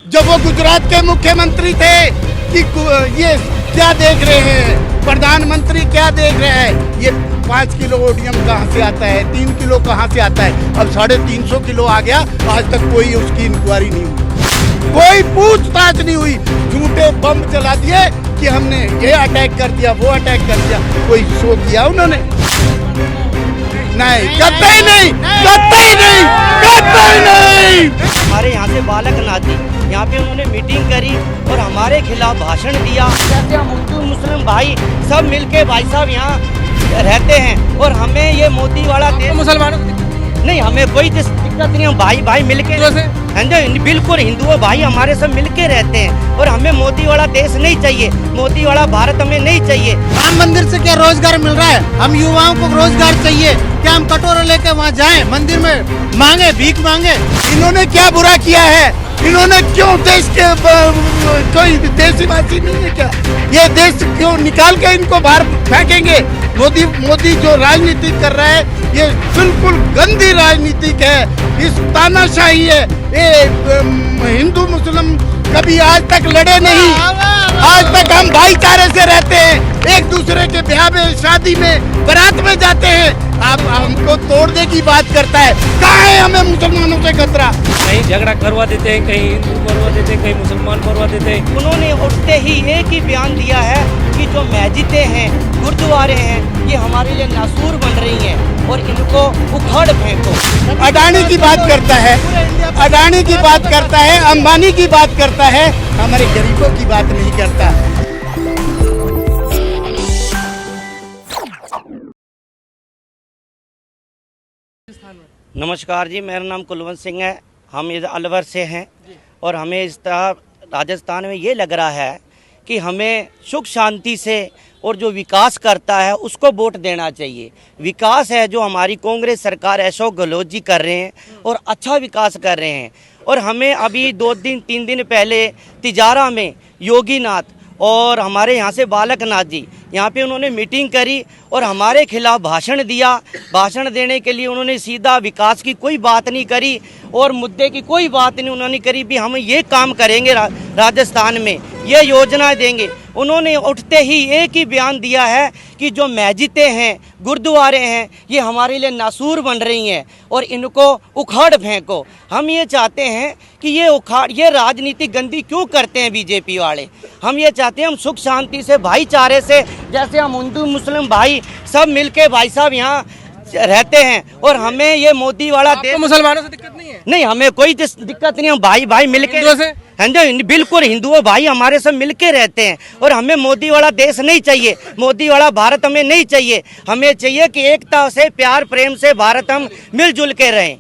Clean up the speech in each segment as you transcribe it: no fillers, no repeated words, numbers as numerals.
जब वो गुजरात के मुख्यमंत्री थे कि ये क्या देख रहे हैं, प्रधानमंत्री क्या देख रहे हैं, ये 5 किलो ओडियम कहाँ से आता है, 3 किलो कहाँ से आता है, अब 350 किलो आ गया। आज तक कोई उसकी इंक्वायरी नहीं हुई, कोई पूछताछ नहीं हुई। झूठे बम चला दिए कि हमने ये अटैक कर दिया, वो अटैक कर दिया। कोई शो किया उन्होंने? नहीं, कतई नहीं, कतई नहीं, कतई नहीं। हमारे यहाँ से बालक नाथी यहाँ पे उन्होंने मीटिंग करी और हमारे खिलाफ भाषण दिया। जैसे हम हिंदू मुस्लिम भाई सब मिलके भाई साहब यहाँ रहते हैं और हमें ये मोदी वाला देश, मुसलमानों नहीं हमें कोई दिक्कत नहीं, हम भाई भाई मिलके, बिल्कुल हिंदू भाई हमारे सब मिलके रहते हैं और हमें मोदी वाला देश नहीं चाहिए, मोदी वाला भारत हमें नहीं चाहिए। राम मंदिर से क्या रोजगार मिल रहा है? हम युवाओं को रोजगार चाहिए, क्या हम कटोरा लेके वहाँ जाएं, मंदिर में मांगे, भीख मांगे? इन्होंने क्या बुरा किया है? इन्होंने क्यों देश के कोई देशवासी नहीं है क्या? ये देश क्यों निकाल के इनको बाहर फेंकेंगे? मोदी जो राजनीति कर रहा है ये बिल्कुल गंदी राजनीतिक है, इस तानाशाही है। ये हिंदू मुस्लिम कभी आज तक लड़े नहीं, आज तक हम भाईचारे से रहते हैं, एक दूसरे के ब्याह में, शादी में, बारात में जाते हैं। आप हमको तोड़ने की बात करता है, कहाँ है हमें मुसलमानों से खतरा? कहीं झगड़ा करवा देते हैं, कहीं हिंदू मरवा देते हैं, कहीं मुसलमान मरवा देते हैं। उन्होंने उठते ही एक ही बयान दिया है कि जो मस्जिदें हैं, गुरुद्वारे हैं, ये हमारे लिए नासूर बन रही हैं और इनको उखाड़ फेंको। अडानी की बात करता है, अडानी की बात करता है, अंबानी की बात करता है, हमारे गरीबों की बात नहीं करता। नमस्कार जी, मेरा नाम कुलवंत सिंह है। हम इधर अलवर से हैं और हमें इस तरह राजस्थान में ये लग रहा है कि हमें सुख शांति से और जो विकास करता है उसको वोट देना चाहिए। विकास है जो हमारी कांग्रेस सरकार अशोक गहलोत जी कर रहे हैं और अच्छा विकास कर रहे हैं। और हमें अभी 2-3 दिन पहले तिजारा में योगी नाथ और हमारे यहाँ से बालक नाथ जी यहाँ पे उन्होंने मीटिंग करी और हमारे खिलाफ भाषण दिया। भाषण देने के लिए उन्होंने सीधा विकास की कोई बात नहीं करी और मुद्दे की कोई बात नहीं उन्होंने करी भी हम ये काम करेंगे राजस्थान में, ये योजना देंगे। उन्होंने उठते ही एक ही बयान दिया है कि जो मस्जिदें हैं, गुरुद्वारे हैं, ये हमारे लिए नासूर बन रही हैं और इनको उखाड़ फेंको। हम ये चाहते हैं कि ये राजनीति गंदी क्यों करते हैं बीजेपी वाले? हम ये चाहते हैं हम सुख शांति से, भाईचारे से, जैसे हम हिंदू मुस्लिम भाई सब मिलके भाई साहब यहाँ रहते हैं और हमें ये मोदी वाला देश, मुसलमानों से दिक्कत नहीं है? नहीं हमें कोई दिक्कत नहीं, हम भाई भाई मिलके, बिल्कुल हिंदू भाई हमारे सब मिलके रहते हैं और हमें मोदी वाला देश नहीं चाहिए, मोदी वाला भारत हमें नहीं चाहिए। हमें चाहिए कि एकता से, प्यार प्रेम से भारत हम मिलजुल के रहें।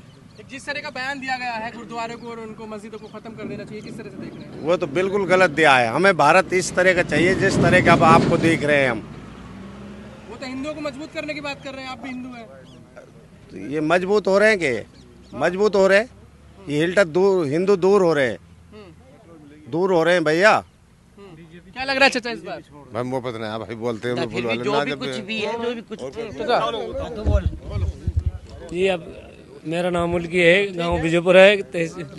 जिस तरह का बयान दिया गया है गुरुद्वारे को और उनको मस्जिदों को खत्म कर देना चाहिए, किस तरह से देख रहे हैं? वो तो बिल्कुल गलत दिया है। हमें भारत इस तरह का चाहिए जिस तरह का अब आपको देख रहे हैं हम। वो तो हिंदुओं को मजबूत करने की बात कर रहे हैं, आप भी हिंदू हैं। तो ये मजबूत हो रहे हैं कि मजबूत हो रहे हैं? ये हिंदू दूर हो रहे हैं, दूर हो रहे हैं भैया। क्या लग रहा है चाचा इस बार? भाई वो पता नहीं भाई, बोलते हैं जो भी कुछ भी है, जो भी कुछ जी। अब मेरा नाम मुल्की है, गांव विजयपुर है,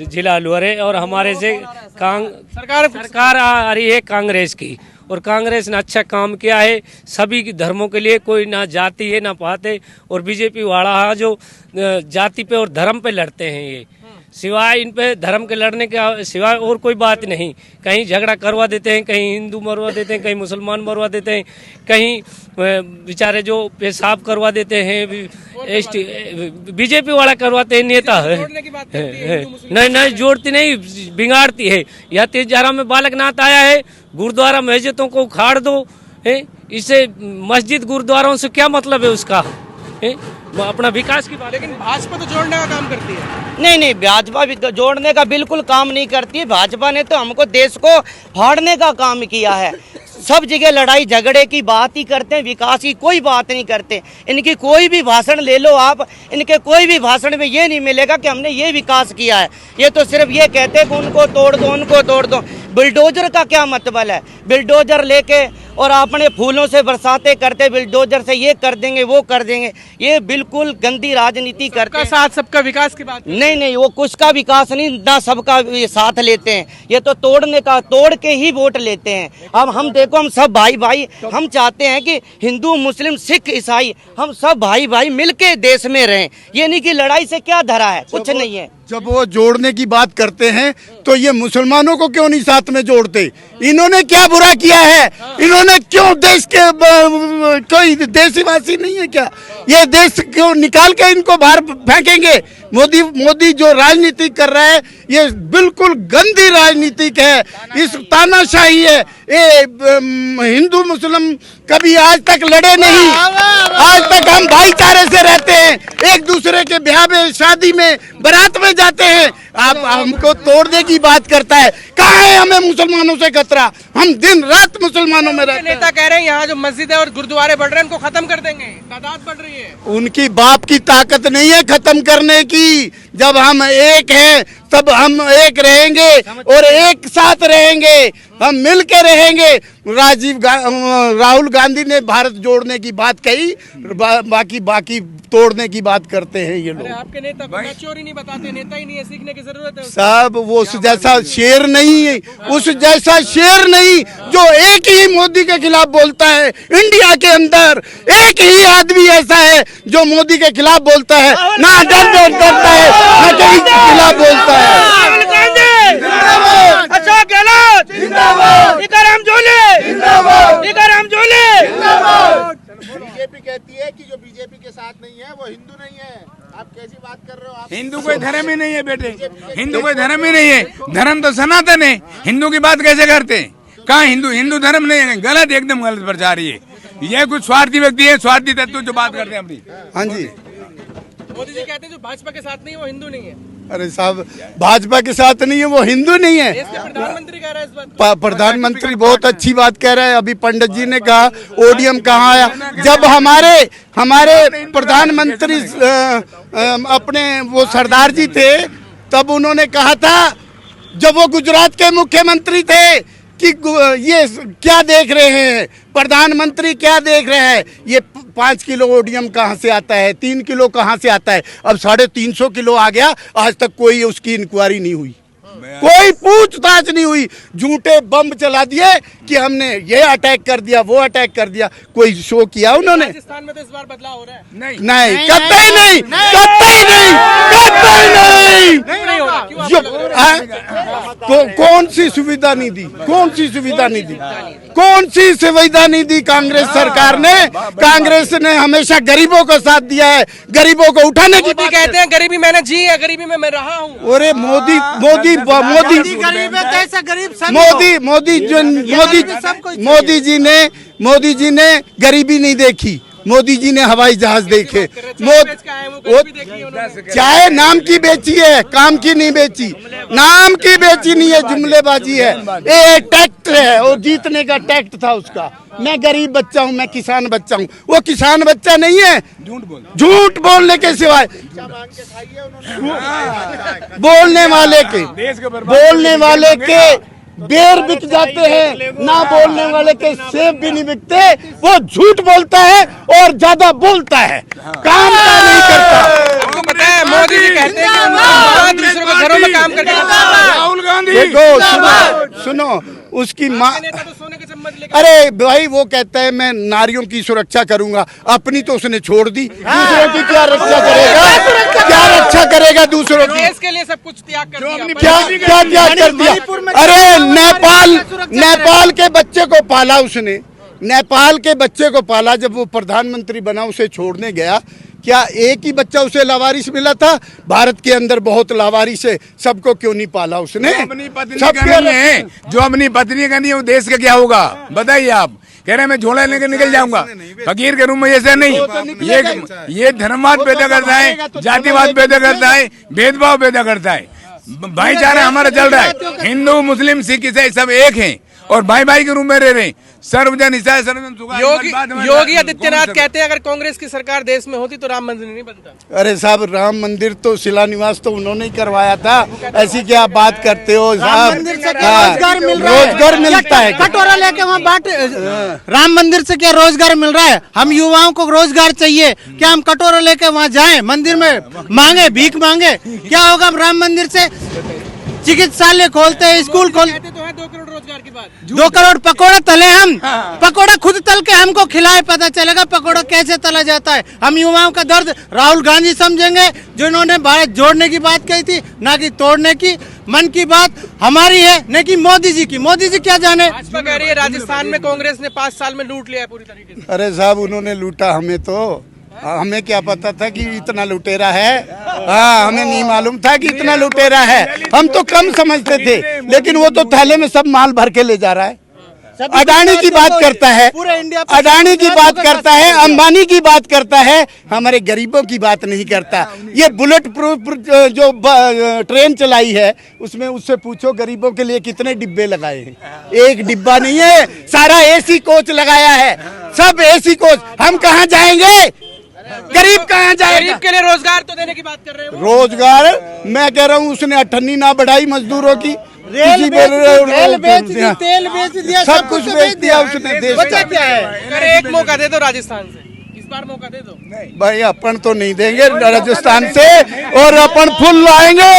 जिला अलवर है और हमारे से सरकार आ रही है कांग्रेस की और कांग्रेस ने अच्छा काम किया है सभी धर्मों के लिए। कोई ना जाति है ना पात है और बीजेपी वाला जो जाति पे और धर्म पे लड़ते हैं, ये सिवाय इन पे धर्म के लड़ने के सिवाय और कोई बात नहीं। कहीं झगड़ा करवा देते हैं, कहीं हिंदू मरवा देते हैं, कहीं मुसलमान मरवा देते हैं, कहीं बेचारे जो पेशाब करवा देते हैं, बीजेपी वाला करवाते हैं नेता है। नहीं जोड़ती नहीं, बिगाड़ती है। यह तिजारा में बालक नाथ आया है, गुरुद्वारा मस्जिदों को उखाड़ दो। इससे मस्जिद गुरुद्वारों से क्या मतलब है उसका? अपना विकास की बात। लेकिन भाजपा तो जोड़ने का काम करती है। नहीं, भाजपा भी जोड़ने का बिल्कुल काम नहीं करती है। भाजपा ने तो हमको देश को फाड़ने का काम किया है। सब जगह लड़ाई झगड़े की बात ही करते हैं, विकास की कोई बात नहीं करते। इनकी कोई भी भाषण ले लो आप, इनके कोई भी भाषण में ये नहीं मिलेगा कि हमने ये विकास किया है। ये तो सिर्फ ये कहते हैं कि उनको तोड़ दो, उनको तोड़ दो। बुलडोजर का क्या मतलब है? बुलडोजर लेके और अपने फूलों से बरसाते करते, बिल्डोजर से ये कर देंगे वो कर देंगे, ये बिल्कुल गंदी राजनीति करते सबका हैं। साथ सबका विकास की बात नहीं नहीं, वो कुछ का विकास नहीं, ना सबका ये साथ लेते हैं, ये तो तोड़ के ही वोट लेते हैं। अब हम देखो, हम सब भाई भाई, हम चाहते हैं कि हिंदू मुस्लिम सिख ईसाई हम सब भाई भाई मिलके देश में रहें। ये नहीं कि लड़ाई से क्या धरा है, कुछ नहीं है। जब वो जोड़ने की बात करते हैं तो ये मुसलमानों को क्यों नहीं साथ में जोड़ते? इन्होंने क्या बुरा किया है? इन्होंने क्यों देश के कोई देशवासी नहीं है क्या? ये देश क्यों निकाल के इनको बाहर फेंकेंगे? मोदी जो राजनीति कर रहा है ये बिल्कुल गंदी राजनीतिक है, इस तानाशाही है। ये हिंदू मुस्लिम कभी आज तक लड़े नहीं, आज तक हम भाईचारे से रहते हैं, एक दूसरे के ब्याह में शादी में बारात में जाते हैं। आप हमको तोड़ने की बात करता है। कहाँ है हमें मुसलमानों से खतरा? हम दिन रात मुसलमानों में रहते हैं। नेता कह रहे हैं यहाँ जो मस्जिद है और गुरुद्वारे बढ़ रहे हैं उनको खत्म कर देंगे, तादाद बढ़ रही है। उनकी बाप की ताकत नहीं है खत्म करने की। जब हम एक हैं तब हम एक रहेंगे और एक साथ रहेंगे, हम मिल के रहेंगे। राहुल गांधी ने भारत जोड़ने की बात कही, बाकी तोड़ने की बात करते हैं ये लोग। आपके नेता को मैच्योर ही नहीं बताते, नेता ही नहीं है, सीखने की जरूरत है। सब वो उस जैसा शेर नहीं है, उस जैसा शेर नहीं जो एक ही मोदी के खिलाफ बोलता है। इंडिया के अंदर एक ही आदमी ऐसा है जो मोदी के खिलाफ बोलता है, ना डरता है, ना कहीं के खिलाफ बोलता है। अशोक गहलोत जिंदाबाद, टीकाराम जोले जिंदाबाद, टीकाराम जोले। बीजेपी कहती है कि जो बीजेपी के साथ नहीं है वो हिंदू नहीं है। आप कैसी बात कर रहे हो? आप हिंदू कोई धर्म ही नहीं है बेटे, हिंदू कोई धर्म ही नहीं है। धर्म तो सनातन है, हिंदू की बात कैसे करते हैं? कहाँ हिंदू धर्म नहीं है, गलत, एकदम गलत प्रचार है। ये कुछ स्वार्थी व्यक्ति है, स्वार्थी तत्व जो बात करते हैं अपनी। हाँ जी, मोदी जी कहते हैं जो भाजपा के साथ नहीं है वो हिंदू नहीं है। अरे साहब, भाजपा के साथ नहीं है वो हिंदू नहीं है। देश के प्रधानमंत्री कह रहा है इस बात। प्रधानमंत्री बहुत अच्छी बात कह रहा है। अभी पंडित जी ने कहा ओडियम कहाँ आया? जब हमारे प्रधानमंत्री अपने वो सरदार जी थे तब उन्होंने कहा था, जब वो गुजरात के मुख्यमंत्री थे, कि ये क्या देख रहे हैं प्रधानमंत्री, क्या देख रहे हैं? ये 5 किलो ओडियम कहाँ से आता है, 3 किलो कहाँ से आता है? अब 350 किलो आ गया। आज तक कोई उसकी इंक्वायरी नहीं हुई, कोई पूछताछ नहीं हुई। झूठे बम चला दिए कि हमने ये अटैक कर दिया, वो अटैक कर दिया। कोई शो किया उन्होंने? राजस्थान में तो इस बार बदलाव हो रहा है। नहीं, कतई नहीं, कतई नहीं, कतई नहीं। नहीं होगा, क्यों आपको लग रहा है? कौन सी सुविधा नहीं दी? कौन सी सुविधा नहीं दी? कौन सी सुविधा नहीं दी कांग्रेस सरकार ने? कांग्रेस ने हमेशा गरीबों का साथ दिया है, गरीबों को उठाने की बात कहते हैं गरीबी मैंने जी है, गरीबी में मैं रहा हूँ। अरे मोदी जी ने गरीबी नहीं देखी, मोदी जी ने हवाई जहाज देखे। चाहे नाम की बेची है, काम की नहीं बेची, नाम की बेची नहीं है, जुमलेबाजी है। ये टैक्ट है, वो जीतने का टैक्ट था उसका। मैं गरीब बच्चा हूँ, मैं किसान बच्चा हूँ, वो किसान बच्चा नहीं है। झूठ बोलने के सिवाय, बोलने वाले के बेर बिक जाते हैं, ना बोलने वाले के सेब भी नहीं बिकते। वो झूठ बोलता है और ज्यादा बोलता है, काम का नहीं करता। आपको पता है मोदी जी कहते हैं कि दूसरों के घरों में काम करके राहुल गांधी देखो, सुनो उसकी माँ, नेता तो सोने के चम्मच लेकर। अरे भाई वो कहता है मैं नारियों की सुरक्षा करूंगा, अपनी तो उसने छोड़ दी। दूसरों की क्या रक्षा करेगा? क्या रक्षा करेगा दूसरों की? देश के लिए सब कुछ त्याग कर दिया। क्या त्याग कर दिया? अरे नेपाल के बच्चे को पाला उसने, नेपाल के बच्चे को पाला। जब वो प्रधानमंत्री बना उसे छोड़ने गया, क्या एक ही बच्चा उसे लावारिस मिला था? भारत के अंदर बहुत लावारिस है, सबको क्यों नहीं पाला उसने? अपनी पत्नी का नहीं है, जो अपनी पत्नी का नहीं है वो देश का क्या होगा बताइए आप? कह रहे हैं मैं झोला लेकर निकल जाऊंगा, फकीर के रूम में ऐसे नहीं। ये धर्मवाद पैदा करता है, जातिवाद पैदा करता है, भेदभाव पैदा करता है। भाईचारा हमारा चल रहा है, हिंदू मुस्लिम सिख ईसाई सब एक हैं और भाई भाई के रूम में रह रहे हैं। सर्वजन हिताय सर्वजन सुखाय। योगी आदित्यनाथ कहते हैं अगर कांग्रेस की सरकार देश में होती तो राम मंदिर नहीं बनता। अरे साहब, राम मंदिर तो शिलान्यास तो उन्होंने ही करवाया था, ऐसी क्या क्या बात करते हो साहब। मंदिर से क्या रोजगार मिल रहा है? रोजगार मिलता है, कटोरा लेके वहाँ बाट। राम मंदिर से क्या रोजगार मिल रहा है? हम युवाओं को रोजगार चाहिए, क्या हम कटोरा लेके वहाँ जाएं, मंदिर में मांगे, भीख मांगे? क्या होगा राम मंदिर से? चिकित्सालय खोलते हैं, स्कूल खोलते, तो है 2 करोड़ रोजगार की बात। 2 करोड़ पकोड़े तले हम, पकोड़ा खुद तल के हमको खिलाए, पता चलेगा पकोड़ा कैसे तला जाता है। हम युवाओं का दर्द राहुल गांधी समझेंगे, जिन्होंने भारत जोड़ने की बात कही थी, ना कि तोड़ने की। मन की बात हमारी है, न कि मोदी जी की। मोदी जी क्या जाने। भाजपा कह रही है राजस्थान में कांग्रेस ने 5 साल में लूट लिया है पूरी तरीके से। अरे साहब, उन्होंने लूटा, हमें तो हमें क्या पता था कि इतना लुटेरा है। हाँ, हमें नहीं मालूम था कि इतना लुटेरा है, हम तो कम समझते थे, लेकिन वो तो थैले में सब माल भर के ले जा रहा है। अडानी की बात करता है, अडानी की बात करता है, अंबानी की बात करता है, हमारे गरीबों की बात नहीं करता। ये बुलेट प्रूफ जो ट्रेन चलाई है, उसमें उससे पूछो गरीबों के लिए कितने डिब्बे लगाए हैं। एक डिब्बा नहीं है, सारा एसी कोच लगाया है, सब एसी कोच। हम कहाँ जाएंगे? गरीब कहाँ जाएगा? गरीब के लिए रोजगार तो देने की बात कर रहे हैं वो। रोजगार मैं कह रहा हूँ, उसने अठन्नी ना बढ़ाई मजदूरों की, रेल बेच दी, तेल बेच दिया, सब कुछ बेच दिया उसने। देश बचा क्या है? अरे एक मौका दे दो राजस्थान से, इस बार मौका दे दो। भाई, अपन तो नहीं देंगे राजस्थान से, और अपन फुल आएंगे,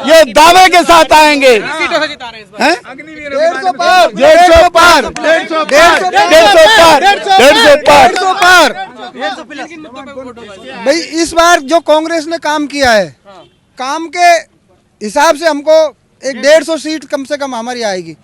ये दावे के साथ आएंगे। सीटों से जिता रहे हैं इस बार। 150 पार, 150 पार, 150 पार, 150 पार। भाई इस बार जो कांग्रेस ने काम किया है, काम के हिसाब से हमको एक 150 सीट कम से कम हमारी आएगी।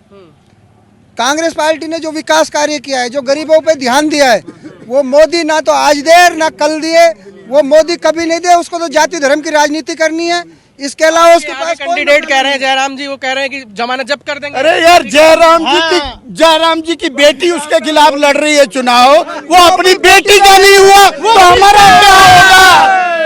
कांग्रेस पार्टी ने जो विकास कार्य किया है, जो गरीबों पे ध्यान दिया है, वो मोदी ना तो आज दे ना कल दिए, वो मोदी कभी नहीं दे। उसको तो जाति धर्म की राजनीति करनी है, इसके अलावा उसके पास कैंडिडेट कह रहे हैं जयराम जी, वो कह रहे हैं कि जमानत जब्त कर देंगे। अरे यार, जयराम जी की बेटी उसके खिलाफ लड़ रही है चुनाव, वो अपनी बेटी का नहीं हुआ तो हमारा क्या होगा?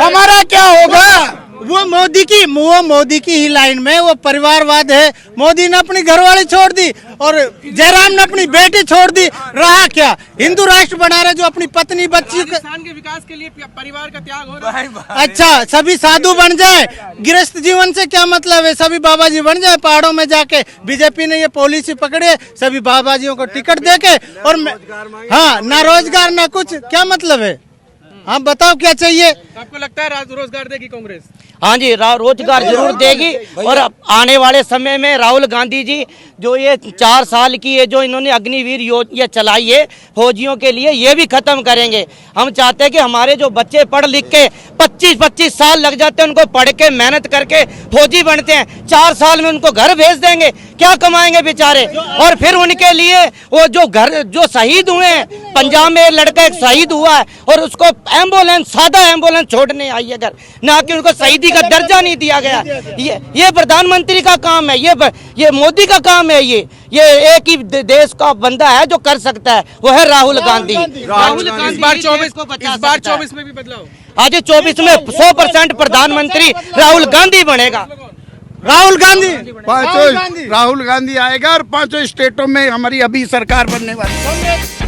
हमारा क्या होगा? वो मोदी की ही लाइन में, वो परिवारवाद है। मोदी ने अपनी घरवाली छोड़ दी और जयराम ने अपनी बेटी छोड़ दी। रहा क्या? हिंदू राष्ट्र बना रहे, जो अपनी पत्नी बच्ची। राजस्थान के विकास के लिए परिवार का त्याग हो रहा है। अच्छा, सभी साधु बन जाए, गृहस्थ जीवन से क्या मतलब है? सभी बाबा जी बन जाए पहाड़ों में जाके। बीजेपी ने ये पॉलिसी पकड़ी है, सभी बाबा जियों को टिकट देके, और हाँ, ना रोजगार ना कुछ, क्या मतलब है? हाँ, बताओ क्या चाहिए? आपको लगता है रोजगार देगी कांग्रेस? हाँ जी, रोजगार जरूर देगी। और आने वाले समय में राहुल गांधी जी जो ये 4 साल की ये जो इन्होंने अग्निवीर योजना चलाई है फौजियों के लिए, ये भी खत्म करेंगे। हम चाहते हैं कि हमारे जो बच्चे पढ़ लिख के 25-25 साल लग जाते हैं, उनको पढ़ के मेहनत करके फौजी बनते हैं, 4 साल में उनको घर भेज देंगे, क्या कमाएंगे बेचारे? और फिर उनके लिए वो जो शहीद हुए हैं, पंजाब में लड़का एक शहीद हुआ है और उसको एम्बुलेंस, सादा एम्बुलेंस छोड़ने आई है घर, ना कि उनको शहीदी का दर्जा नहीं दिया गया। ये प्रधानमंत्री का काम है, ये मोदी का काम है। ये एक ही देश का बंदा है जो कर सकता है, वो है राहुल गांधी। राहुल गांधी इस बार 24 में भी बदलाव। आज 24 में 100% प्रधानमंत्री राहुल गांधी बनेगा। राहुल गांधी, राहुल गांधी आएगा और 5 स्टेटों में हमारी अभी सरकार बनने वाली है।